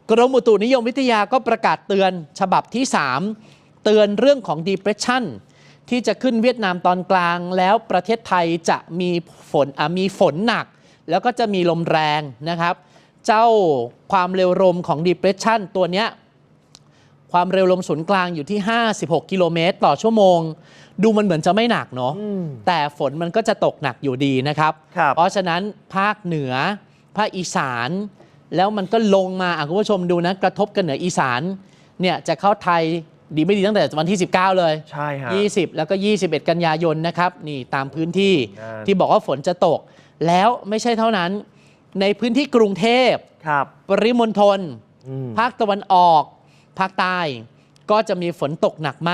กรมอุตุนิยมวิทยาก็ประกาศเตือนฉบับที่ 3 เตือนเรื่องของ depression ที่จะขึ้นเวียดนามตอนกลางแล้วประเทศไทยจะมีฝนหนักแล้วก็จะมีลมแรงนะครับเจ้าความเร็วลมของ depression ตัวเนี้ยความเร็วลมศูนย์กลางอยู่ที่56 กิโลเมตรต่อชั่วโมงดูมันเหมือนจะไม่หนักเนาะแต่ฝนมันก็จะตกหนักอยู่ดีนะครับเพราะฉะนั้นภาคเหนือภาคอีสานแล้วมันก็ลงมาคุณผู้ชมดูนะกระทบกันเหนืออีสานเนี่ยจะเข้าไทยดีไม่ดีตั้งแต่วันที่19เลยใช่ครับ20แล้วก็21กันยายนนะครับนี่ตามพื้นที่ที่บอกว่าฝนจะตกแล้วไม่ใช่เท่านั้นในพื้นที่กรุงเทพปริมณฑลภาคตะวันออกภาคใต้ก็จะมีฝนตกหนักมาก